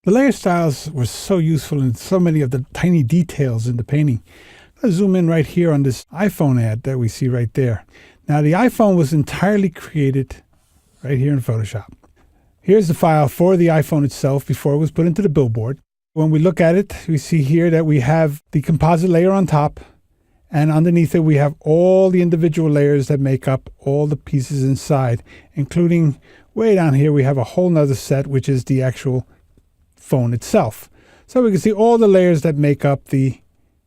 The layer styles were so useful in so many of the tiny details in the painting. Let's zoom in right here on this iPhone ad that we see right there. Now the iPhone was entirely created right here in Photoshop. Here's the file for the iPhone itself before it was put into the billboard. When we look at it, we see here that we have the composite layer on top, and underneath it we have all the individual layers that make up all the pieces inside, including way down here we have a whole nother set, which is the actual phone itself. So we can see all the layers that make up the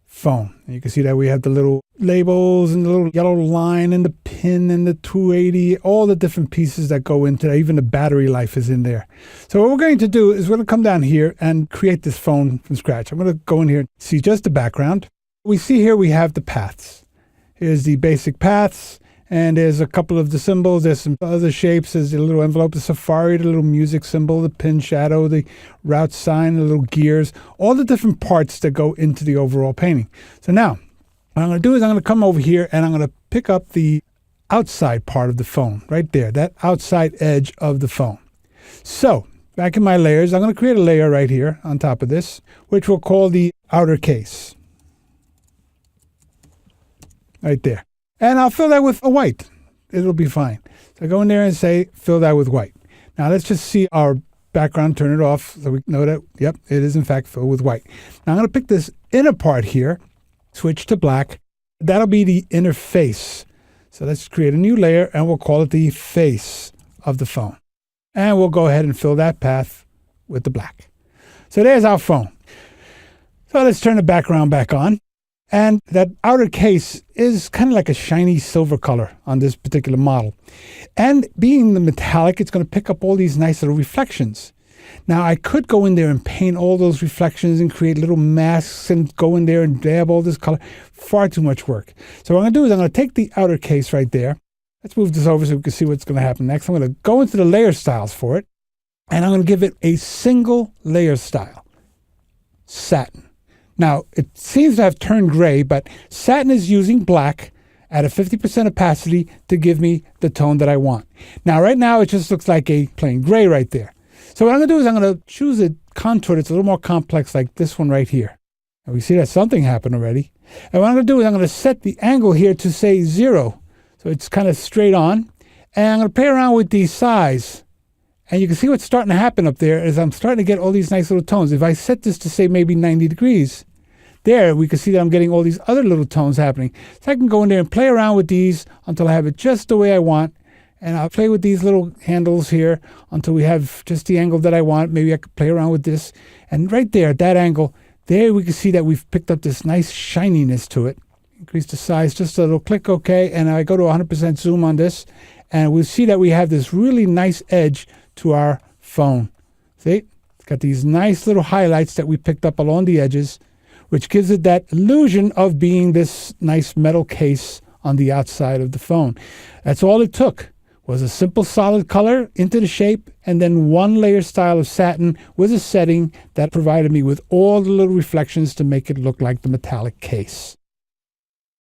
phone. And you can see that we have the little labels and the little yellow line and the pin and the 280, all the different pieces that go into it. Even the battery life is in there. So what we're going to do is we're going to come down here and create this phone from scratch. I'm going to go in here and see just the background. We see here we have the paths. Here's the basic paths, and there's a couple of the symbols. There's some other shapes. There's the little envelope, the safari, the little music symbol, the pin shadow, the route sign, the little gears, all the different parts that go into the overall painting. So now, what I'm going to do is I'm going to come over here and I'm going to pick up the outside part of the phone, right there, that outside edge of the phone. So, back in my layers, I'm going to create a layer right here on top of this, which we'll call the outer case. Right there. And I'll fill that with a white. It'll be fine. So I go in there and say, fill that with white. Now let's just see our background, turn it off so we know that, yep, it is in fact filled with white. Now I'm going to pick this inner part here, switch to black. That'll be the inner face. So let's create a new layer and we'll call it the face of the phone. And we'll go ahead and fill that path with the black. So there's our phone. So let's turn the background back on. And that outer case is kind of like a shiny silver color on this particular model. And being the metallic, it's going to pick up all these nice little reflections. Now, I could go in there and paint all those reflections and create little masks and go in there and dab all this color. Far too much work. So what I'm going to do is I'm going to take the outer case right there. Let's move this over so we can see what's going to happen next. I'm going to go into the layer styles for it. And I'm going to give it a single layer style. Satin. Now, it seems to have turned gray, but satin is using black at a 50% opacity to give me the tone that I want. Now, right now, it just looks like a plain gray right there. So what I'm going to do is I'm going to choose a contour that's a little more complex like this one right here. And we see that something happened already. And what I'm going to do is I'm going to set the angle here to, say, 0. So it's kind of straight on. And I'm going to play around with the size. And you can see what's starting to happen up there is I'm starting to get all these nice little tones. If I set this to, say, maybe 90 degrees, there we can see that I'm getting all these other little tones happening. So I can go in there and play around with these until I have it just the way I want. And I'll play with these little handles here until we have just the angle that I want. Maybe I could play around with this. And right there at that angle, there we can see that we've picked up this nice shininess to it. Increase the size just a little, click OK. And I go to 100% zoom on this. And we'll see that we have this really nice edge to our phone. See? It's got these nice little highlights that we picked up along the edges, which gives it that illusion of being this nice metal case on the outside of the phone. That's all it took, was a simple solid color into the shape, and then one layer style of satin with a setting that provided me with all the little reflections to make it look like the metallic case.